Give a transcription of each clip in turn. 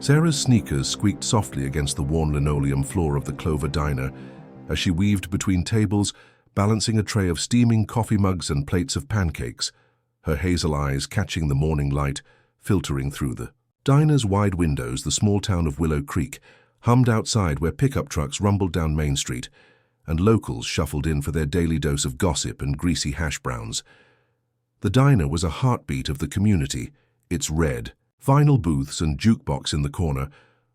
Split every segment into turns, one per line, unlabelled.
Sarah's sneakers squeaked softly against the worn linoleum floor of the Clover Diner as she weaved between tables, balancing a tray of steaming coffee mugs and plates of pancakes, her hazel eyes catching the morning light filtering through the diner's wide windows. The small town of Willow Creek hummed outside where pickup trucks rumbled down Main Street, and locals shuffled in for their daily dose of gossip and greasy hash browns. The diner was a heartbeat of the community, its red, vinyl booths and jukebox in the corner,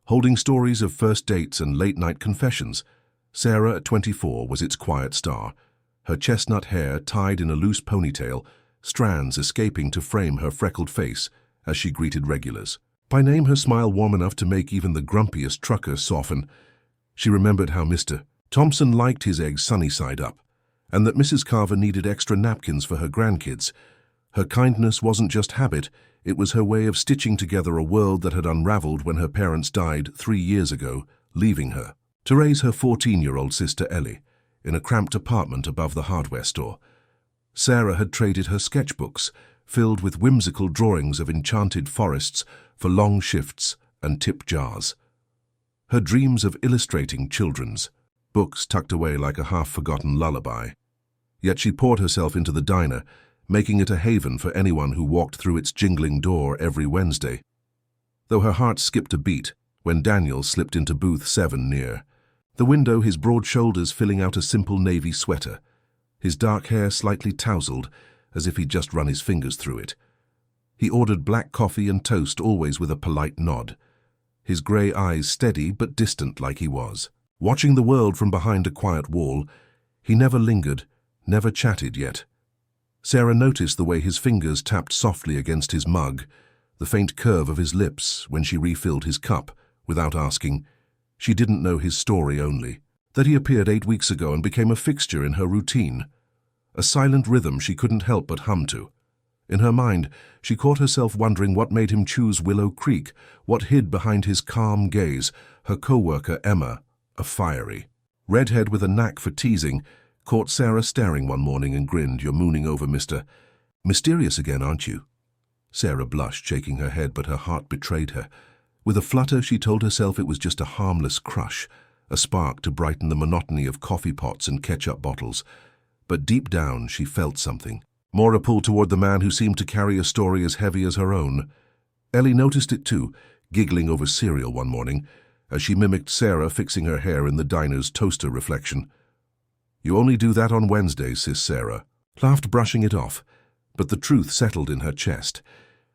holding stories of first dates and late-night confessions. Sarah, at 24, was its quiet star, her chestnut hair tied in a loose ponytail, strands escaping to frame her freckled face as she greeted regulars. By name, her smile warm enough to make even the grumpiest trucker soften. She remembered how Mr. Thompson liked his eggs sunny side up, and that Mrs. Carver needed extra napkins for her grandkids. Her kindness wasn't just habit, it was her way of stitching together a world that had unraveled when her parents died 3 years ago, leaving her to raise her 14-year-old sister Ellie in a cramped apartment above the hardware store. Sarah had traded her sketchbooks, filled with whimsical drawings of enchanted forests, for long shifts and tip jars. Her dreams of illustrating children's books tucked away like a half-forgotten lullaby. Yet she poured herself into the diner, making it a haven for anyone who walked through its jingling door every Wednesday. Though her heart skipped a beat when Daniel slipped into booth 7 near the window, his broad shoulders filling out a simple navy sweater, his dark hair slightly tousled as if he'd just run his fingers through it. He ordered black coffee and toast, always with a polite nod, his grey eyes steady but distant like he was watching the world from behind a quiet wall. He never lingered, never chatted yet. Sarah noticed the way his fingers tapped softly against his mug, the faint curve of his lips when she refilled his cup without asking. She didn't know his story only, that he appeared 8 weeks ago and became a fixture in her routine, a silent rhythm she couldn't help but hum to. In her mind, she caught herself wondering what made him choose Willow Creek, what hid behind his calm gaze. Her co-worker Emma, a fiery redhead with a knack for teasing, caught Sarah staring one morning and grinned. "You're mooning over Mr. Mysterious again, aren't you?" Sarah blushed, shaking her head, but her heart betrayed her. With a flutter, she told herself it was just a harmless crush, a spark to brighten the monotony of coffee pots and ketchup bottles. But deep down, she felt something, more a pull toward the man who seemed to carry a story as heavy as her own. Ellie noticed it too, giggling over cereal one morning, as she mimicked Sarah fixing her hair in the diner's toaster reflection. "You only do that on Wednesdays, sis." Sarah laughed, brushing it off, but the truth settled in her chest.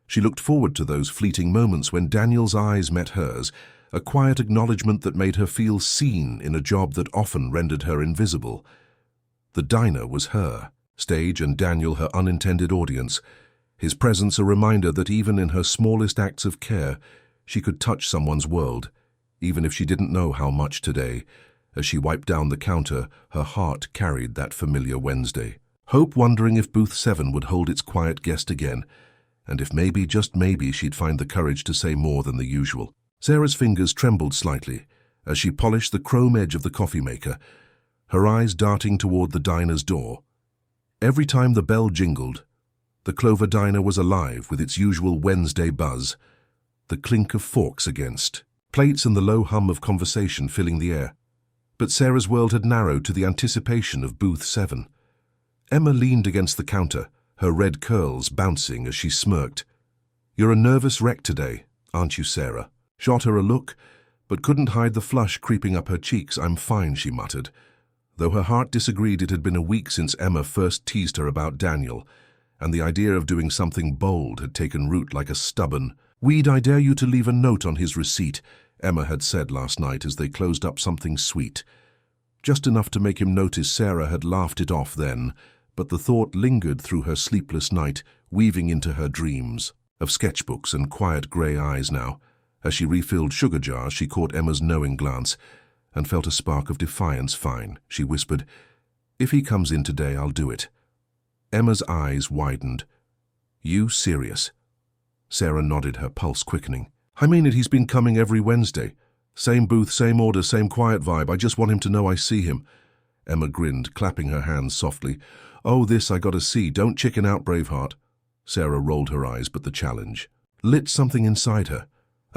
She looked forward to those fleeting moments when Daniel's eyes met hers, a quiet acknowledgement that made her feel seen in a job that often rendered her invisible. The diner was her stage and Daniel her unintended audience, his presence a reminder that even in her smallest acts of care, she could touch someone's world, even if she didn't know how much today. As she wiped down the counter, her heart carried that familiar Wednesday hope, wondering if booth 7 would hold its quiet guest again, and if maybe, just maybe, she'd find the courage to say more than the usual. Sarah's fingers trembled slightly as she polished the chrome edge of the coffee maker, her eyes darting toward the diner's door. Every time the bell jingled, the Clover Diner was alive with its usual Wednesday buzz, the clink of forks against plates and the low hum of conversation filling the air. But Sarah's world had narrowed to the anticipation of booth 7. Emma leaned against the counter, her red curls bouncing as she smirked. "You're a nervous wreck today, aren't you, Sarah?" Shot her a look, but couldn't hide the flush creeping up her cheeks. "I'm fine," she muttered. Though her heart disagreed, it had been a week since Emma first teased her about Daniel, and the idea of doing something bold had taken root like a stubborn weed. "I dare you to leave a note on his receipt," Emma had said last night as they closed up something sweet. Just enough to make him notice. Sarah had laughed it off then, but the thought lingered through her sleepless night, weaving into her dreams of sketchbooks and quiet grey eyes now. As she refilled sugar jars, she caught Emma's knowing glance and felt a spark of defiance. "Fine," she whispered. "If he comes in today, I'll do it." Emma's eyes widened. "You serious?" Sarah nodded, her pulse quickening. "I mean it, he's been coming every Wednesday. Same booth, same order, same quiet vibe. I just want him to know I see him." Emma grinned, clapping her hands softly. "Oh, this I gotta see. Don't chicken out, Braveheart." Sarah rolled her eyes, but the challenge lit something inside her,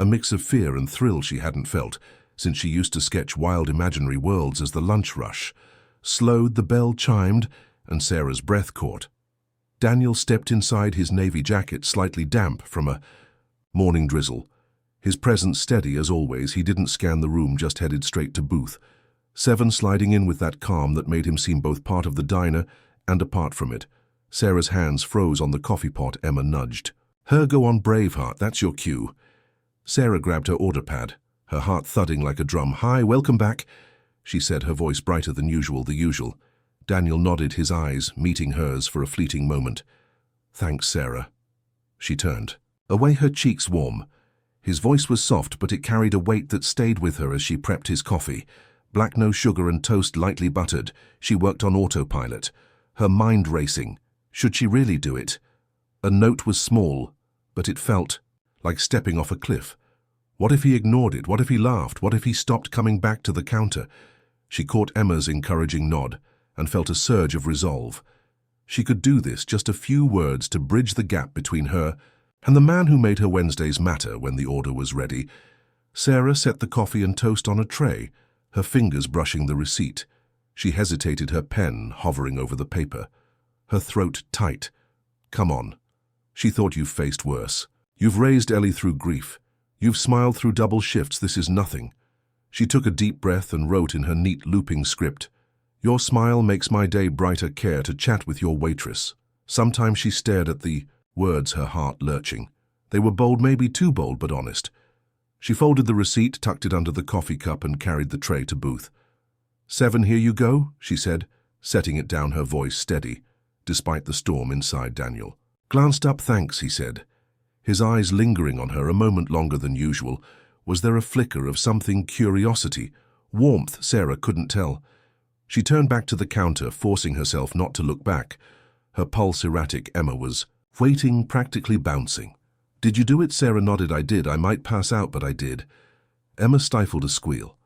a mix of fear and thrill she hadn't felt since she used to sketch wild imaginary worlds as the lunch rush. Slowed, the bell chimed, and Sarah's breath caught. Daniel stepped inside his navy jacket, slightly damp from a morning drizzle. His presence steady as always, he didn't scan the room, just headed straight to booth 7, sliding in with that calm that made him seem both part of the diner and apart from it. Sarah's hands froze on the coffee pot. Emma nudged. "Her, go on, Braveheart, that's your cue." Sarah grabbed her order pad, her heart thudding like a drum. "Hi, welcome back," she said, her voice brighter than usual. The usual. Daniel nodded, his eyes meeting hers for a fleeting moment. "Thanks, Sarah." She turned. Away, her cheeks warm. His voice was soft, but it carried a weight that stayed with her as she prepped his coffee. Black, no sugar, and toast lightly buttered. She worked on autopilot, her mind racing. Should she really do it? A note was small, but it felt like stepping off a cliff. What if he ignored it? What if he laughed? What if he stopped coming back to the counter? She caught Emma's encouraging nod and felt a surge of resolve. She could do this, just a few words to bridge the gap between her and the man who made her Wednesdays matter. When the order was ready, Sarah set the coffee and toast on a tray, her fingers brushing the receipt. She hesitated, her pen hovering over the paper, her throat tight. "Come on." She thought, "You've faced worse. You've raised Ellie through grief. You've smiled through double shifts. This is nothing." She took a deep breath and wrote in her neat looping script, "Your smile makes my day brighter. Care to chat with your waitress." Sometimes she stared at the words, her heart lurching. They were bold, maybe too bold, but honest. She folded the receipt, tucked it under the coffee cup, and carried the tray to booth. 7, here you go," she said, setting it down, her voice steady, despite the storm inside. Daniel glanced up. "Thanks," he said, his eyes lingering on her a moment longer than usual. Was there a flicker of something, curiosity, warmth? Sarah couldn't tell. She turned back to the counter, forcing herself not to look back, her pulse erratic. Emma was waiting, practically bouncing. "Did you do it?" Sarah nodded. "I did. I might pass out, but I did." Emma stifled a squeal.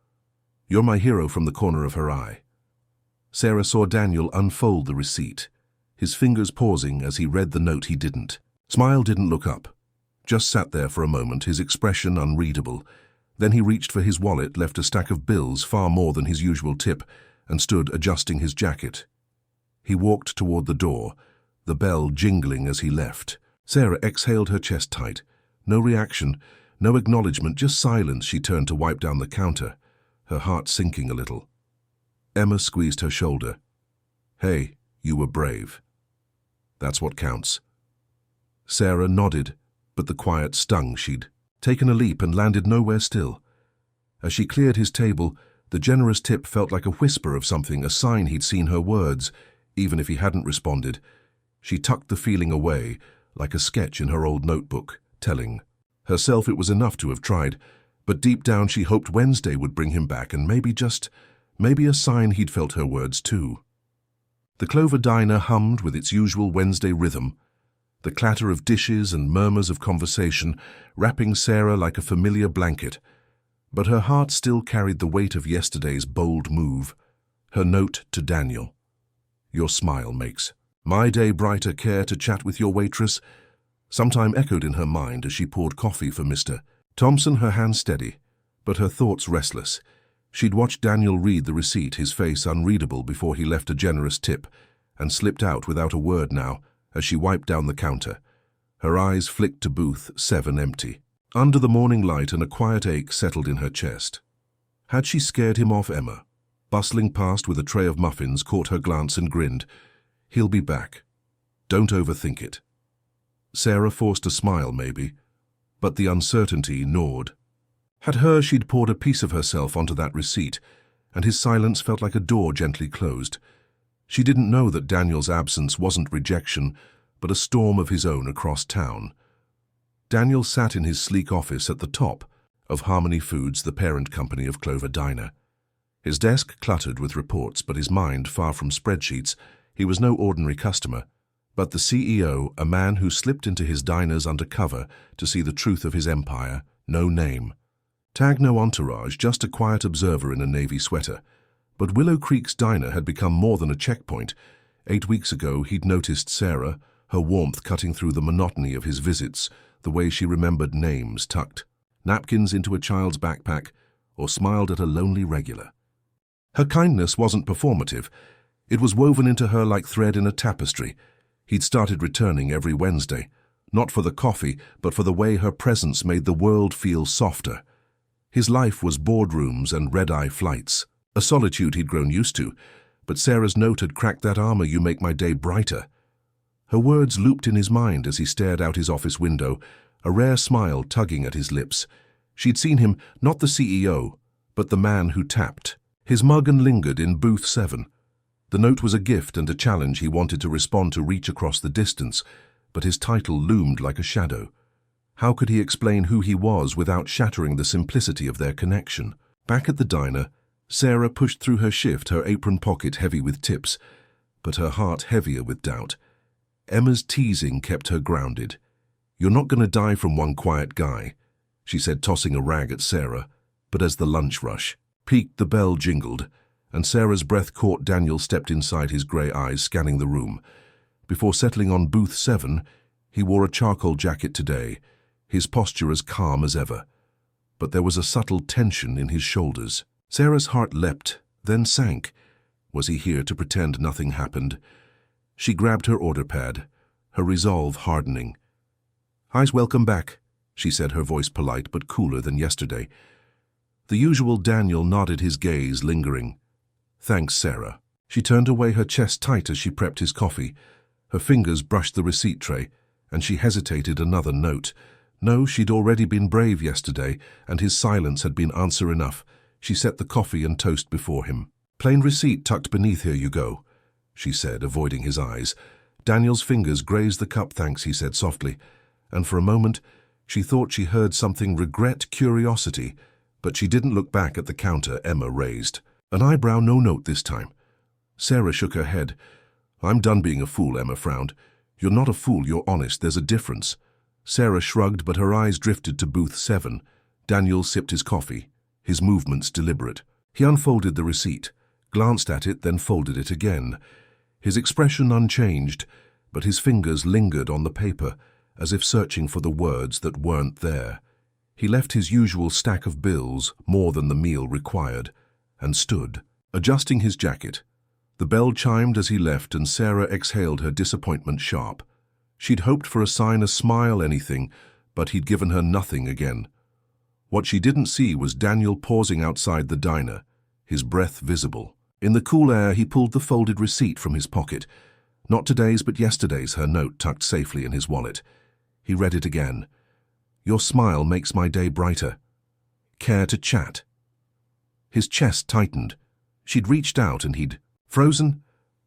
"You're my hero," from the corner of her eye. Sarah saw Daniel unfold the receipt, his fingers pausing as he read the note. He didn't smile, didn't look up. Just sat there for a moment, his expression unreadable. Then he reached for his wallet, left a stack of bills, far more than his usual tip, and stood adjusting his jacket. He walked toward the door, the bell jingling as he left. Sarah exhaled, her chest tight. No reaction, no acknowledgement, just silence. She turned to wipe down the counter, her heart sinking a little. Emma squeezed her shoulder. "Hey, you were brave. That's what counts." Sarah nodded, but the quiet stung. She'd taken a leap and landed nowhere still. As she cleared his table, the generous tip felt like a whisper of something, a sign he'd seen her words, even if he hadn't responded. She tucked the feeling away, like a sketch in her old notebook, telling herself it was enough to have tried, but deep down she hoped Wednesday would bring him back, and maybe a sign he'd felt her words too. The Clover Diner hummed with its usual Wednesday rhythm, the clatter of dishes and murmurs of conversation wrapping Sarah like a familiar blanket, but her heart still carried the weight of yesterday's bold move. Her note to Daniel. "Your smile makes my day brighter. Care to chat with your waitress?" Sometime echoed in her mind as she poured coffee for Mr. Thompson, her hand steady, but her thoughts restless. She'd watched Daniel read the receipt, his face unreadable before he left a generous tip, and slipped out without a word now as she wiped down the counter. Her eyes flicked to booth 7, empty. Under the morning light, and a quiet ache settled in her chest. Had she scared him off? Emma, bustling past with a tray of muffins, caught her glance and grinned. "He'll be back. Don't overthink it." Sarah forced a smile, maybe, but the uncertainty gnawed. She'd poured a piece of herself onto that receipt, and his silence felt like a door gently closed. She didn't know that Daniel's absence wasn't rejection, but a storm of his own across town. Daniel sat in his sleek office at the top of Harmony Foods, the parent company of Clover Diner. His desk cluttered with reports, but his mind far from spreadsheets. He was no ordinary customer, but the CEO, a man who slipped into his diners undercover to see the truth of his empire. No name tag, no entourage, just a quiet observer in a navy sweater. But Willow Creek's diner had become more than a checkpoint. 8 weeks ago, he'd noticed Sarah, her warmth cutting through the monotony of his visits, the way she remembered names tucked napkins into a child's backpack, or smiled at a lonely regular. Her kindness wasn't performative. It was woven into her like thread in a tapestry. He'd started returning every Wednesday, not for the coffee, but for the way her presence made the world feel softer. His life was boardrooms and red-eye flights, a solitude he'd grown used to, but Sarah's note had cracked that armor, "You make my day brighter." Her words looped in his mind as he stared out his office window, a rare smile tugging at his lips. She'd seen him, not the CEO, but the man who tapped. His mug lingered in booth 7. The note was a gift and a challenge he wanted to respond to, reach across the distance, but his title loomed like a shadow. How could he explain who he was without shattering the simplicity of their connection? Back at the diner, Sarah pushed through her shift, her apron pocket heavy with tips, but her heart heavier with doubt. Emma's teasing kept her grounded. "You're not going to die from one quiet guy," she said, tossing a rag at Sarah. But as the lunch rush peaked, the bell jingled, and Sarah's breath caught. Daniel stepped inside, his grey eyes scanning the room. Before settling on booth 7, he wore a charcoal jacket today, his posture as calm as ever. But there was a subtle tension in his shoulders. Sarah's heart leapt, then sank. Was he here to pretend nothing happened? She grabbed her order pad, her resolve hardening. "Hi, welcome back," she said, her voice polite but cooler than yesterday. The usual Daniel nodded, his gaze lingering. "Thanks, Sarah." She turned away, her chest tight as she prepped his coffee. Her fingers brushed the receipt tray, and she hesitated. Another note. No, she'd already been brave yesterday, and his silence had been answer enough. She set the coffee and toast before him. "Plain receipt tucked beneath, here you go," she said, avoiding his eyes. Daniel's fingers grazed the cup. "Thanks," he said softly, and for a moment she thought she heard something, regret, curiosity, but she didn't look back at the counter. Emma raised an eyebrow. "No note this time." Sarah shook her head. "I'm done being a fool," Emma frowned. "You're not a fool, you're honest. There's a difference." Sarah shrugged, but her eyes drifted to booth 7. Daniel sipped his coffee, his movements deliberate. He unfolded the receipt, glanced at it, then folded it again. His expression unchanged, but his fingers lingered on the paper, as if searching for the words that weren't there. He left his usual stack of bills, more than the meal required, and stood, adjusting his jacket. The bell chimed as he left, and Sarah exhaled, her disappointment sharp. She'd hoped for a sign, a smile, anything, but he'd given her nothing again. What she didn't see was Daniel pausing outside the diner, his breath visible. In the cool air, he pulled the folded receipt from his pocket. Not today's, but yesterday's, her note tucked safely in his wallet. He read it again. "Your smile makes my day brighter. Care to chat?" His chest tightened. She'd reached out and he'd frozen,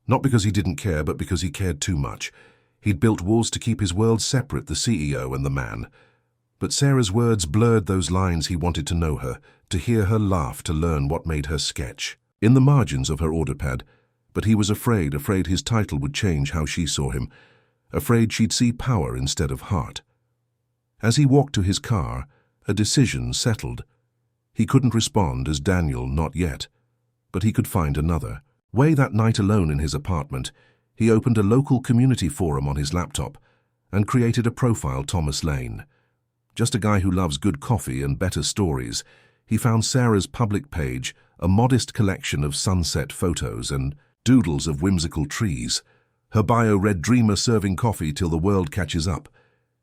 not because he didn't care, but because he cared too much. He'd built walls to keep his world separate, the CEO and the man. But Sarah's words blurred those lines. He wanted to know her, to hear her laugh, to learn what made her sketch. In the margins of her order pad, but he was afraid his title would change how she saw him, afraid she'd see power instead of heart. As he walked to his car, a decision settled. He couldn't respond as Daniel, not yet, but he could find another way. That night, alone in his apartment, he opened a local community forum on his laptop and created a profile. Thomas Lane. Just a guy who loves good coffee and better stories. He found Sarah's public page, a modest collection of sunset photos and doodles of whimsical trees. Her bio read, "Dreamer serving coffee till the world catches up."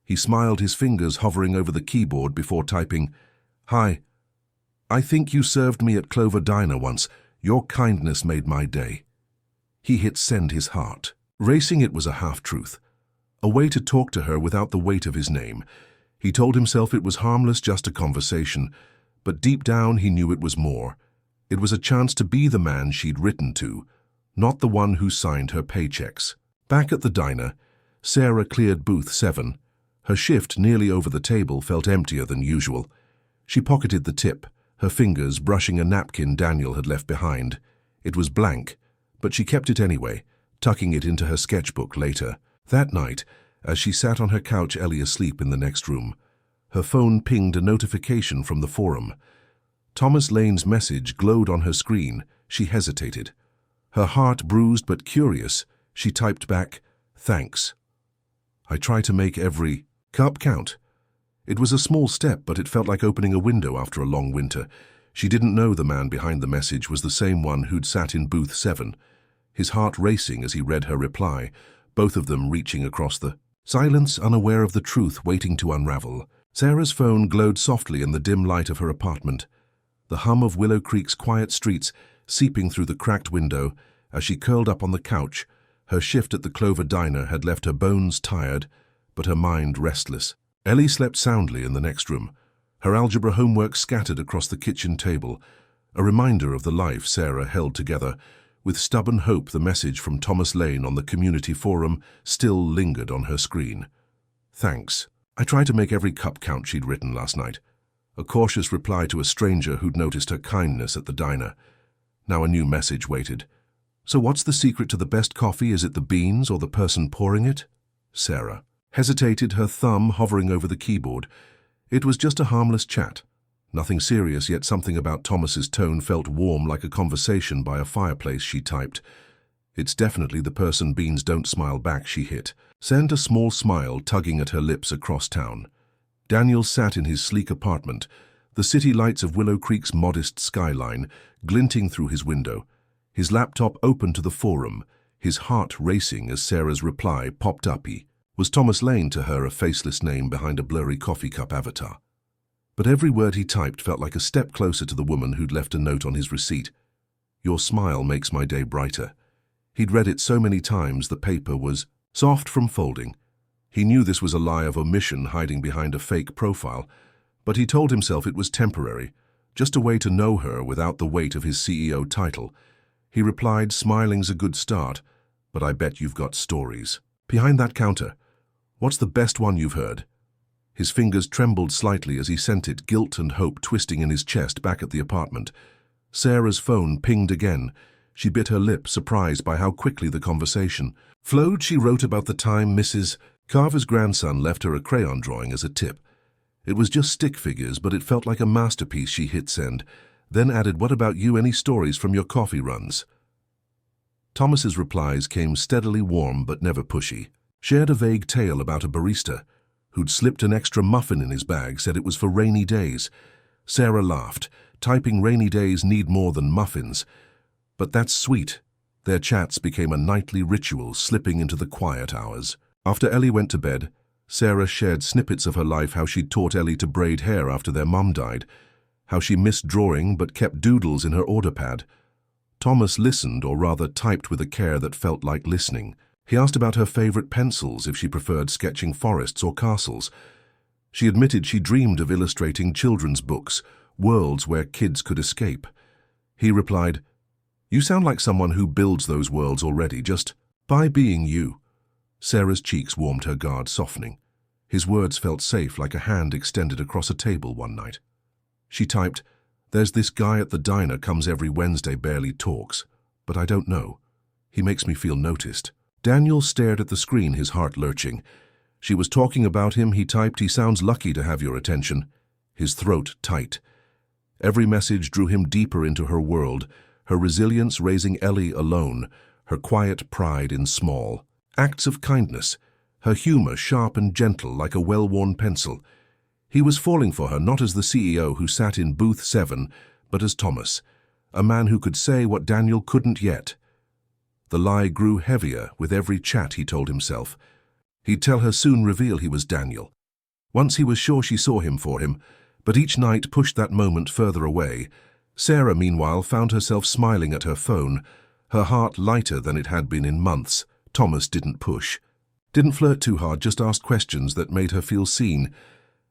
He smiled, his fingers hovering over the keyboard before typing, "Hi, I think you served me at Clover Diner once. Your kindness made my day." He hit send, his heart racing. It was a half-truth, a way to talk to her without the weight of his name. He told himself it was harmless, just a conversation, but deep down he knew it was more. It was a chance to be the man she'd written to, not the one who signed her paychecks. Back at the diner, Sarah cleared booth 7. Her shift, nearly over the table, felt emptier than usual. She pocketed the tip, her fingers brushing a napkin Daniel had left behind. It was blank, but she kept it anyway, tucking it into her sketchbook later. That night, as she sat on her couch, Ellie asleep in the next room, her phone pinged a notification from the forum. Thomas Lane's message glowed on her screen. She hesitated. Her heart bruised but curious, she typed back, "Thanks. I try to make every cup count." It was a small step, but it felt like opening a window after a long winter. She didn't know the man behind the message was the same one who'd sat in booth 7, his heart racing as he read her reply, both of them reaching across the silence, unaware of the truth waiting to unravel. Sarah's phone glowed softly in the dim light of her apartment, the hum of Willow Creek's quiet streets seeping through the cracked window. As she curled up on the couch, her shift at the Clover Diner had left her bones tired, but her mind restless. Ellie slept soundly in the next room, her algebra homework scattered across the kitchen table, a reminder of the life Sarah held together. With stubborn hope, the message from Thomas Lane on the community forum still lingered on her screen. "Thanks. I tried to make every cup count," she'd written last night. A cautious reply to a stranger who'd noticed her kindness at the diner. Now a new message waited. "So what's the secret to the best coffee? Is it the beans or the person pouring it?" Sarah hesitated, her thumb hovering over the keyboard. It was just a harmless chat. Nothing serious, yet something about Thomas's tone felt warm, like a conversation by a fireplace. She typed, "It's definitely the person. Beans don't smile back," she hit. Sent, a small smile tugging at her lips across town. Daniel sat in his sleek apartment, the city lights of Willow Creek's modest skyline glinting through his window, his laptop open to the forum, his heart racing as Sarah's reply popped up. He was Thomas Lane to her, a faceless name behind a blurry coffee cup avatar. But every word he typed felt like a step closer to the woman who'd left a note on his receipt. "Your smile makes my day brighter." He'd read it so many times the paper was soft from folding. He knew this was a lie of omission hiding behind a fake profile, but he told himself it was temporary, just a way to know her without the weight of his CEO title. He replied, "Smiling's a good start, but I bet you've got stories. Behind that counter, what's the best one you've heard?" His fingers trembled slightly as he sent it, guilt and hope twisting in his chest. Back at the apartment, Sarah's phone pinged again. She bit her lip, surprised by how quickly the conversation flowed. She wrote about the time Mrs. Carver's grandson left her a crayon drawing as a tip. It was just stick figures, but it felt like a masterpiece. She hit send, then added, "What about you? Any stories from your coffee runs?" Thomas's replies came steadily warm but never pushy. Shared a vague tale about a barista who'd slipped an extra muffin in his bag, said it was for rainy days. Sarah laughed, typing, "Rainy days need more than muffins." But that's sweet. Their chats became a nightly ritual, slipping into the quiet hours. After Ellie went to bed, Sarah shared snippets of her life, how she'd taught Ellie to braid hair after their mum died, how she missed drawing but kept doodles in her order pad. Thomas listened, or rather typed, with a care that felt like listening. He asked about her favorite pencils, if she preferred sketching forests or castles. She admitted she dreamed of illustrating children's books, worlds where kids could escape. He replied, "You sound like someone who builds those worlds already, just by being you." Sarah's cheeks warmed, her guard softening. His words felt safe, like a hand extended across a table one night. She typed, "There's this guy at the diner, comes every Wednesday, barely talks, but I don't know. He makes me feel noticed." Daniel stared at the screen, his heart lurching. She was talking about him. He typed, "He sounds lucky to have your attention." His throat tight. Every message drew him deeper into her world, her resilience raising Ellie alone, her quiet pride in small acts of kindness, her humor sharp and gentle like a well-worn pencil. He was falling for her, not as the CEO who sat in booth 7, but as Thomas, a man who could say what Daniel couldn't yet. The lie grew heavier with every chat, he told himself. He'd tell her soon, reveal he was Daniel. Once he was sure she saw him for him, but each night pushed that moment further away. Sarah, meanwhile, found herself smiling at her phone, her heart lighter than it had been in months. Thomas didn't push, didn't flirt too hard, just asked questions that made her feel seen.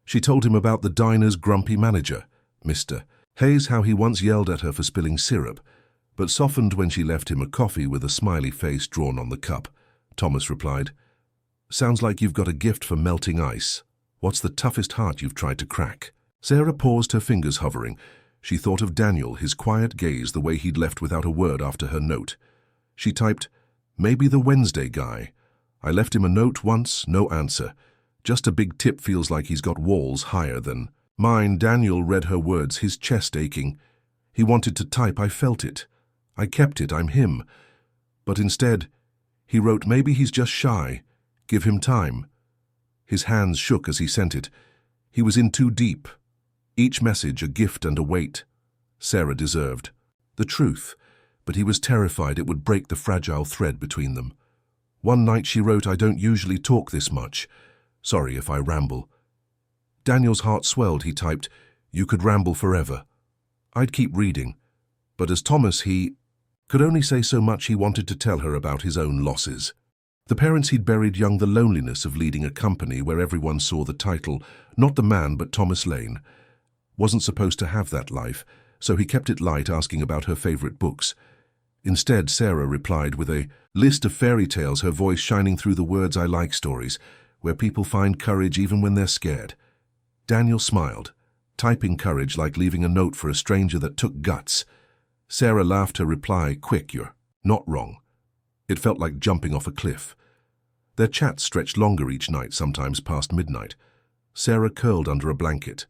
She told him about the diner's grumpy manager, Mr. Hayes, how he once yelled at her for spilling syrup, but softened when she left him a coffee with a smiley face drawn on the cup. Thomas replied, "Sounds like you've got a gift for melting ice. What's the toughest heart you've tried to crack?" Sarah paused, her fingers hovering. She thought of Daniel, his quiet gaze, the way he'd left without a word after her note. She typed, "Maybe the Wednesday guy. I left him a note once, no answer. Just a big tip, feels like he's got walls higher than mine." Daniel read her words, his chest aching. He wanted to type, "I felt it. I kept it, I'm him." But instead, he wrote, "Maybe he's just shy. Give him time." His hands shook as he sent it. He was in too deep. Each message a gift and a weight. Sarah deserved the truth, but he was terrified it would break the fragile thread between them. One night she wrote, "I don't usually talk this much. Sorry if I ramble." Daniel's heart swelled. He typed, "You could ramble forever." I'd keep reading. But as Thomas, he could only say so much. He wanted to tell her about his own losses. The parents he'd buried young, the loneliness of leading a company where everyone saw the title, not the man but Thomas Lane. Wasn't supposed to have that life, so he kept it light, asking about her favorite books. Instead, Sarah replied with a list of fairy tales, her voice shining through the words, "I like stories, where people find courage even when they're scared." Daniel smiled, typing courage like leaving a note for a stranger that took guts. Sarah laughed her reply, "Quick, you're not wrong." It felt like jumping off a cliff. Their chats stretched longer each night, sometimes past midnight. Sarah curled under a blanket,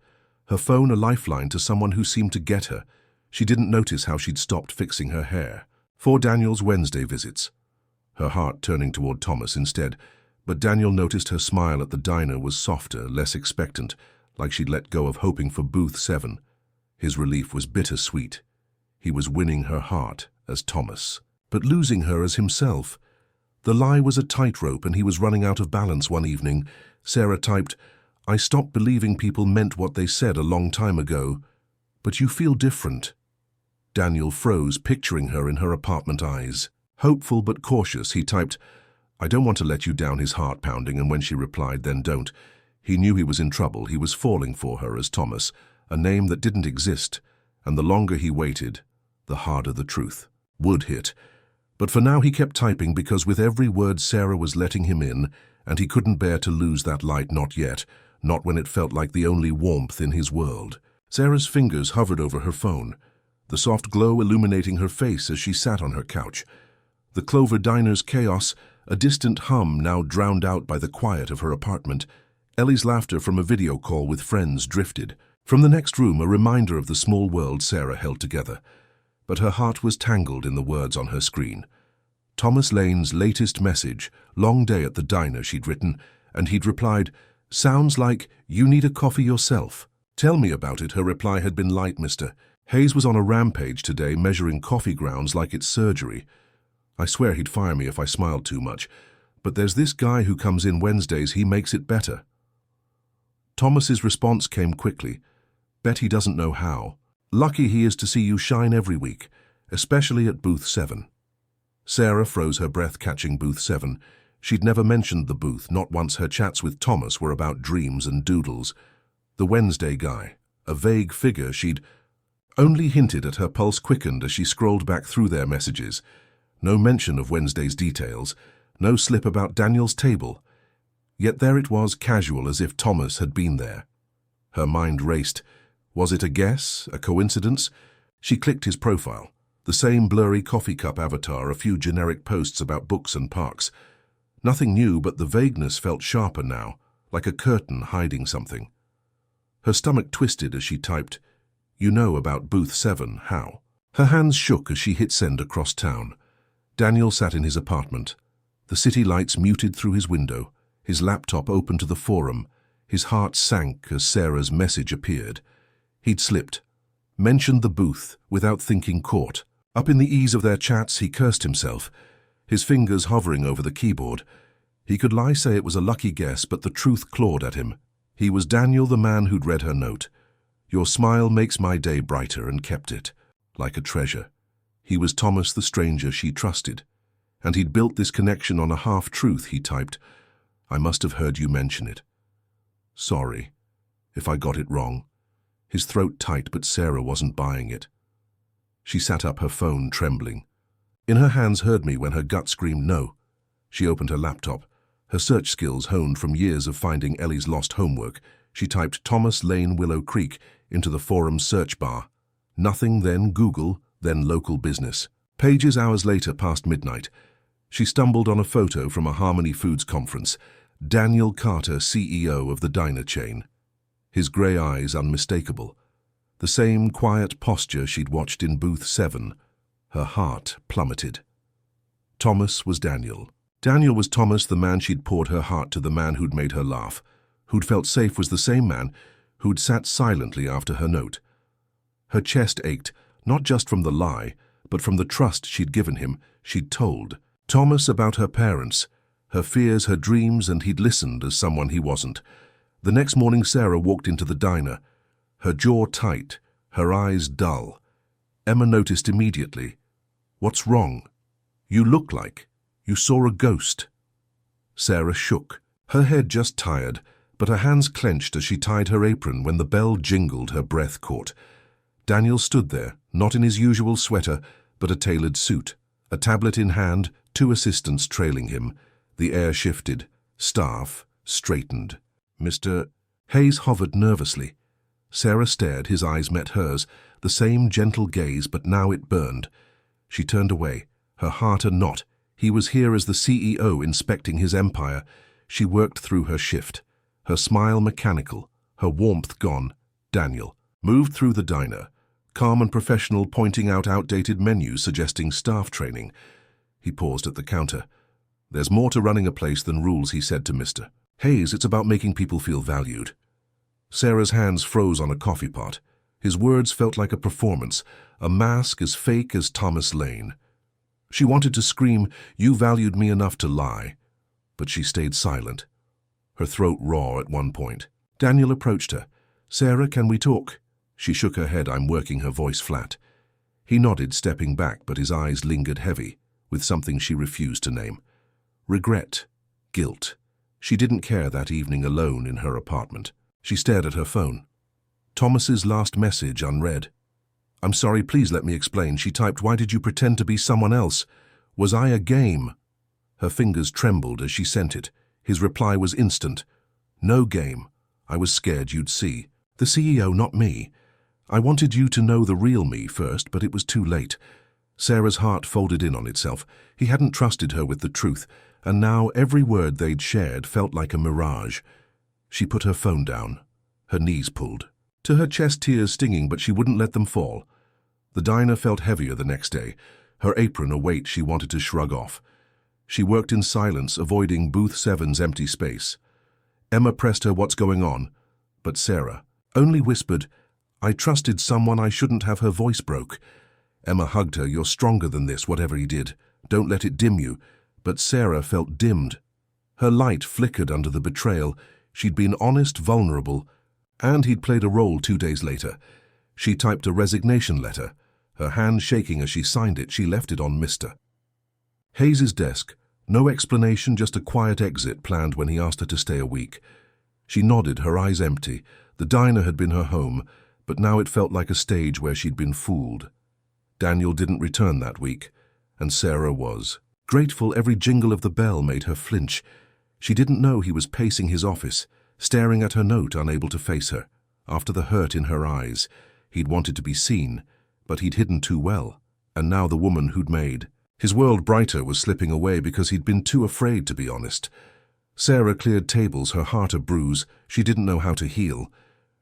her phone a lifeline to someone who seemed to get her. She didn't notice how she'd stopped fixing her hair for Daniel's Wednesday visits, her heart turning toward Thomas instead. But Daniel noticed her smile at the diner was softer, less expectant, like she'd let go of hoping for booth 7. His relief was bittersweet. He was winning her heart as Thomas, but losing her as himself. The lie was a tightrope, and he was running out of balance one evening. Sarah typed, "I stopped believing people meant what they said a long time ago, but you feel different." Daniel froze, picturing her in her apartment eyes. Hopeful but cautious, he typed, "I don't want to let you down," his heart pounding, and when she replied, "Then don't," he knew he was in trouble. He was falling for her as Thomas, a name that didn't exist, and the longer he waited, the harder the truth would hit. But for now he kept typing, because with every word Sarah was letting him in, and he couldn't bear to lose that light, not yet, not when it felt like the only warmth in his world. Sarah's fingers hovered over her phone, the soft glow illuminating her face as she sat on her couch. The Clover Diner's chaos, a distant hum now drowned out by the quiet of her apartment. Ellie's laughter from a video call with friends drifted. From the next room, a reminder of the small world Sarah held together. But her heart was tangled in the words on her screen. Thomas Lane's latest message, "Long day at the diner," she'd written, and he'd replied, "Sounds like you need a coffee yourself." "Tell me about it," her reply had been light. "Mr. Hayes was on a rampage today, measuring coffee grounds like it's surgery. I swear he'd fire me if I smiled too much. But there's this guy who comes in Wednesdays, he makes it better." Thomas's response came quickly. "Bet he doesn't know how. Lucky he is to see you shine every week, especially at booth 7. Sarah froze, her breath catching booth 7. She'd never mentioned the booth, not once. Her chats with Thomas were about dreams and doodles. The Wednesday guy, a vague figure she'd only hinted at. Her pulse quickened as she scrolled back through their messages. No mention of Wednesday's details, no slip about Daniel's table. Yet there it was, casual, as if Thomas had been there. Her mind raced. Was it a guess, a coincidence? She clicked his profile. The same blurry coffee cup avatar, a few generic posts about books and parks. Nothing new, but the vagueness felt sharper now, like a curtain hiding something. Her stomach twisted as she typed, "You know about booth 7, how?" Her hands shook as she hit send across town. Daniel sat in his apartment. The city lights muted through his window, his laptop open to the forum. His heart sank as Sarah's message appeared. He'd slipped, mentioned the booth without thinking, caught. Up in the ease of their chats, he cursed himself, his fingers hovering over the keyboard. He could lie, say it was a lucky guess, but the truth clawed at him. He was Daniel, the man who'd read her note. "Your smile makes my day brighter," and kept it, like a treasure. He was Thomas, the stranger she trusted. And he'd built this connection on a half-truth. He typed, "I must have heard you mention it. Sorry if I got it wrong." His throat tight, but Sarah wasn't buying it. She sat up, her phone trembling. In her hands, heard me when her gut screamed no. She opened her laptop, her search skills honed from years of finding Ellie's lost homework. She typed Thomas Lane, Willow Creek into the forum search bar. Nothing, then Google, then local business. Pages, hours later, past midnight, she stumbled on a photo from a Harmony Foods conference. Daniel Carter, CEO of the diner chain. His grey eyes unmistakable. The same quiet posture she'd watched in booth 7. Her heart plummeted. Thomas was Daniel. Daniel was Thomas, the man she'd poured her heart to, the man who'd made her laugh, who'd felt safe, was the same man who'd sat silently after her note. Her chest ached, not just from the lie, but from the trust she'd given him. She'd told Thomas about her parents, her fears, her dreams, and he'd listened as someone he wasn't. The next morning Sarah walked into the diner, her jaw tight, her eyes dull. Emma noticed immediately. "What's wrong? You look like you saw a ghost." Sarah shook, her head just tired, but her hands clenched as she tied her apron. When the bell jingled, her breath caught. Daniel stood there, not in his usual sweater, but a tailored suit, a tablet in hand, 2 assistants trailing him. The air shifted. Staff straightened. "Mr. Hayes" hovered nervously. Sarah stared, his eyes met hers, the same gentle gaze, but now it burned. She turned away, her heart a knot. He was here as the CEO inspecting his empire. She worked through her shift, her smile mechanical, her warmth gone. Daniel moved through the diner, calm and professional, pointing out outdated menus suggesting staff training. He paused at the counter. "There's more to running a place than rules," he said to Mr. Hayes. "It's about making people feel valued." Sarah's hands froze on a coffee pot. His words felt like a performance, a mask as fake as Thomas Lane. She wanted to scream, "You valued me enough to lie," but she stayed silent, her throat raw at one point. Daniel approached her. "Sarah, can we talk?" She shook her head, I'm working, her voice flat. He nodded, stepping back, but his eyes lingered heavy, with something she refused to name. Regret. Guilt. She didn't care that evening alone in her apartment. She stared at her phone. Thomas's last message unread. "I'm sorry, please let me explain." She typed, "Why did you pretend to be someone else? Was I a game?" Her fingers trembled as she sent it. His reply was instant. "No game. I was scared you'd see. The CEO, not me. I wanted you to know the real me first, but it was too late." Sarah's heart folded in on itself. He hadn't trusted her with the truth, and now every word they'd shared felt like a mirage. She put her phone down. Her knees pulled. To her chest, tears stinging, but she wouldn't let them fall. The diner felt heavier the next day, her apron a weight she wanted to shrug off. She worked in silence, avoiding Booth 7's empty space. Emma pressed her, "What's going on?" But Sarah only whispered, "I trusted someone I shouldn't have." Her voice broke. Emma hugged her. "You're stronger than this, whatever he did. Don't let it dim you." But Sarah felt dimmed. Her light flickered under the betrayal. She'd been honest, vulnerable, and he'd played a role 2 days later. She typed a resignation letter. Her hand shaking as she signed it, she left it on Mr. Hayes's desk. No explanation, just a quiet exit planned when he asked her to stay a week. She nodded, her eyes empty. The diner had been her home, but now it felt like a stage where she'd been fooled. Daniel didn't return that week, and Sarah was grateful. Every jingle of the bell made her flinch. She didn't know he was pacing his office, staring at her note, unable to face her. After the hurt in her eyes, he'd wanted to be seen, but he'd hidden too well. And now the woman who'd made his world brighter was slipping away because he'd been too afraid to be honest. Sarah cleared tables, her heart a bruise. She didn't know how to heal.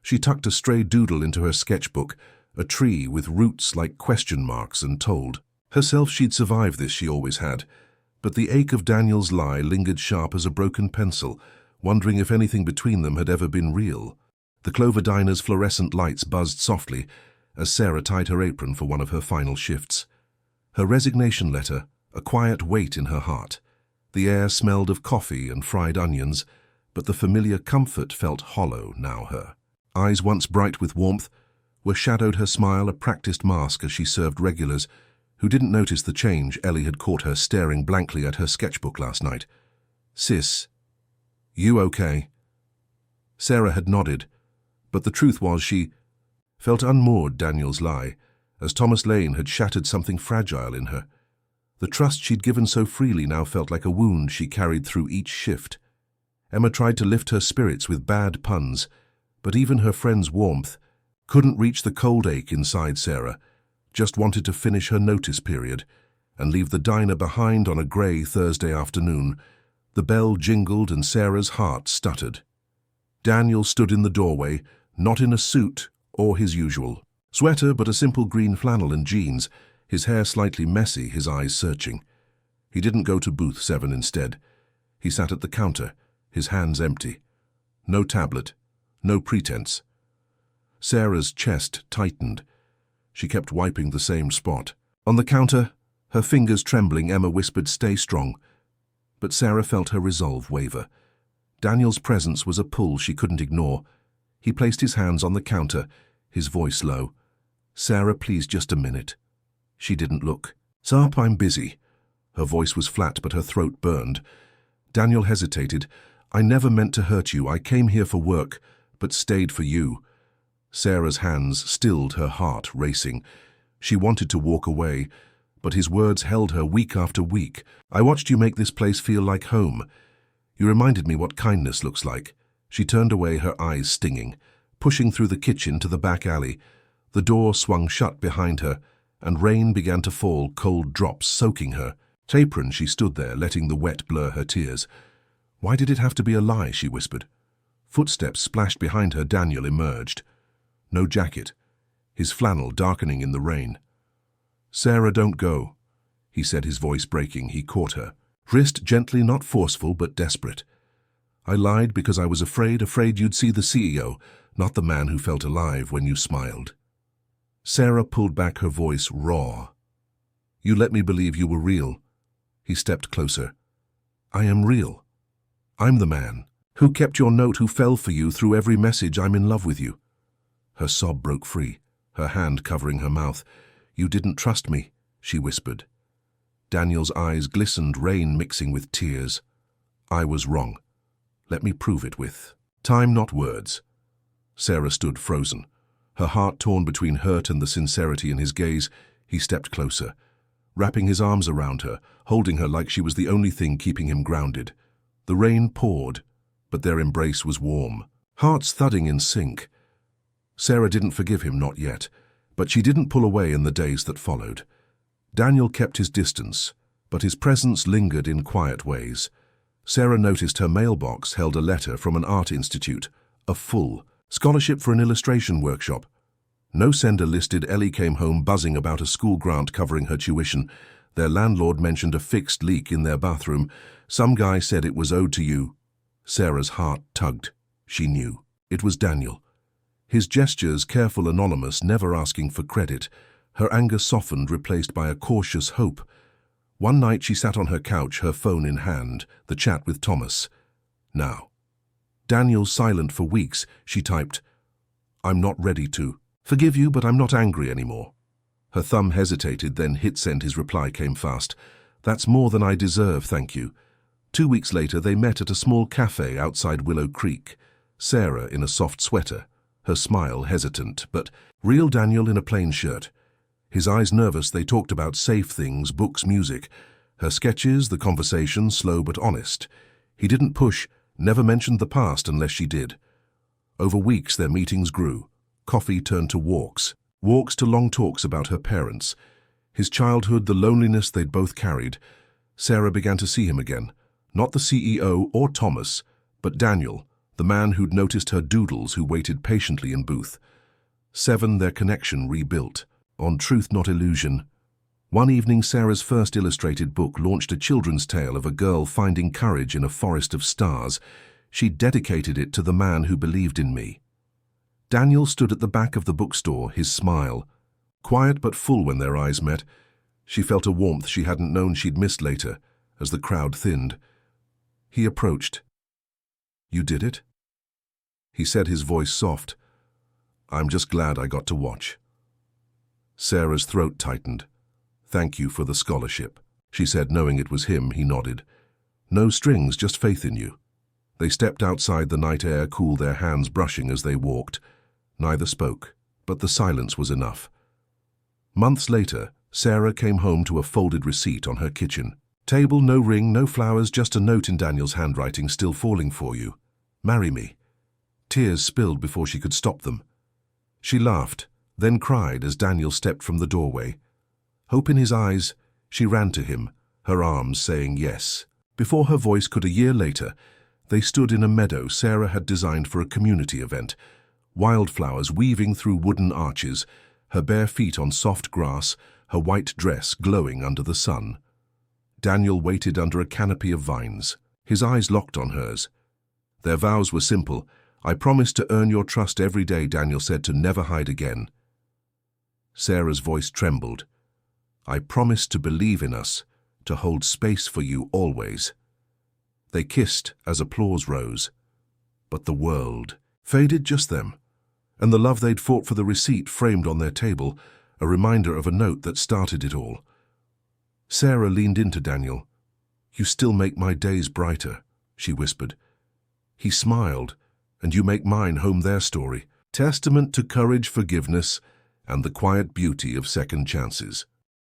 She tucked a stray doodle into her sketchbook, a tree with roots like question marks, and told herself she'd survive this. She always had. But the ache of Daniel's lie lingered sharp as a broken pencil, wondering if anything between them had ever been real. The Clover Diner's fluorescent lights buzzed softly as Sarah tied her apron for one of her final shifts. Her resignation letter, a quiet weight in her heart. The air smelled of coffee and fried onions, but the familiar comfort felt hollow now. Her eyes, once bright with warmth, were shadowed, her smile a practiced mask as she served regulars who didn't notice the change. Ellie had caught her staring blankly at her sketchbook last night. "Sis, you okay?" Sarah had nodded, but the truth was she felt unmoored. Daniel's lie, as Thomas Lane had shattered something fragile in her. The trust she'd given so freely now felt like a wound she carried through each shift. Emma tried to lift her spirits with bad puns, but even her friend's warmth couldn't reach the cold ache inside. Sarah just wanted to finish her notice period and leave the diner behind on a grey Thursday afternoon. The bell jingled and Sarah's heart stuttered. Daniel stood in the doorway, not in a suit or his usual sweater, but a simple green flannel and jeans, his hair slightly messy, his eyes searching. He didn't go to booth 7 instead. He sat at the counter, his hands empty. No tablet, no pretense, Sarah's chest tightened. She kept wiping the same spot. On the counter, her fingers trembling, Emma whispered, "Stay strong." But Sarah felt her resolve waver. Daniel's presence was a pull she couldn't ignore. He placed his hands on the counter, his voice low. "Sarah, please, just a minute." She didn't look. "Sup, I'm busy." Her voice was flat, but her throat burned. Daniel hesitated. "I never meant to hurt you. I came here for work, but stayed for you." Sarah's hands stilled, her heart racing. She wanted to walk away, but his words held her week after week. "I watched you make this place feel like home. You reminded me what kindness looks like." She turned away, her eyes stinging. Pushing through the kitchen to the back alley, the door swung shut behind her, and rain began to fall, cold drops soaking her. Apron, she stood there, letting the wet blur her tears. "Why did it have to be a lie?" she whispered. Footsteps splashed behind her. Daniel emerged. No jacket, his flannel darkening in the rain. "Sarah, don't go," he said, his voice breaking. He caught her wrist gently, not forceful, but desperate. "I lied because I was afraid you'd see the CEO, not the man who felt alive when you smiled." Sarah pulled back, her voice raw. "You let me believe you were real." He stepped closer. "I am real. I'm the man who kept your note, who fell for you through every message. I'm in love with you." Her sob broke free, her hand covering her mouth. "You didn't trust me," she whispered. Daniel's eyes glistened, rain mixing with tears. "I was wrong. Let me prove it with time, not words." Sarah stood frozen, her heart torn between hurt and the sincerity in his gaze. He stepped closer, wrapping his arms around her, holding her like she was the only thing keeping him grounded. The rain poured, but their embrace was warm, hearts thudding in sync. Sarah didn't forgive him, not yet, but she didn't pull away in the days that followed. Daniel kept his distance, but his presence lingered in quiet ways. Sarah noticed her mailbox held a letter from an art institute, a full scholarship for an illustration workshop. No sender listed. Ellie came home buzzing about a school grant covering her tuition. Their landlord mentioned a fixed leak in their bathroom. Some guy said it was owed to you. Sarah's heart tugged. She knew. It was Daniel. His gestures, careful, anonymous, never asking for credit. Her anger softened, replaced by a cautious hope. One night she sat on her couch, her phone in hand, the chat with Thomas. Now. Daniel silent for weeks, she typed, "I'm not ready to forgive you, but I'm not angry anymore." Her thumb hesitated, then hit send. His reply came fast. "That's more than I deserve, thank you." 2 weeks later, they met at a small cafe outside Willow Creek. Sarah in a soft sweater, her smile hesitant, but real Daniel in a plain shirt. His eyes nervous, they talked about safe things, books, music. Her sketches, the conversation, slow but honest. He didn't push, never mentioned the past unless she did. Over weeks, their meetings grew. Coffee turned to walks. Walks to long talks about her parents. His childhood, the loneliness they'd both carried. Sarah began to see him again. Not the CEO or Thomas, but Daniel, the man who'd noticed her doodles, who waited patiently in booth. 7, their connection rebuilt. On truth, not illusion. One evening, Sarah's first illustrated book launched a children's tale of a girl finding courage in a forest of stars. She dedicated it to the man who believed in me. Daniel stood at the back of the bookstore, his smile. Quiet but full when their eyes met. She felt a warmth she hadn't known she'd missed later, as the crowd thinned. He approached. "You did it?" He said, his voice soft. "I'm just glad I got to watch." Sarah's throat tightened. "Thank you for the scholarship," she said, knowing it was him. He nodded. "No strings, just faith in you." They stepped outside, the night air cool, their hands brushing as they walked. Neither spoke, but the silence was enough. Months later, Sarah came home to a folded receipt on her kitchen table. No ring, no flowers, just a note in Daniel's handwriting. "Still falling for you. Marry me." Tears spilled before she could stop them. She laughed, then cried as Daniel stepped from the doorway. Hope in his eyes, she ran to him, her arms saying yes. Before her voice could, a year later, they stood in a meadow Sarah had designed for a community event. Wildflowers weaving through wooden arches, her bare feet on soft grass, her white dress glowing under the sun. Daniel waited under a canopy of vines, his eyes locked on hers. Their vows were simple. I promise to earn your trust every day, Daniel said, to never hide again. Sarah's voice trembled. I promise to believe in us, to hold space for you always. They kissed as applause rose. But the world faded just then, and the love they'd fought for, the receipt framed on their table, a reminder of a note that started it all. Sarah leaned into Daniel. You still make my days brighter, she whispered. He smiled. And you make mine home their story, testament to courage, forgiveness, and the quiet beauty of second chances.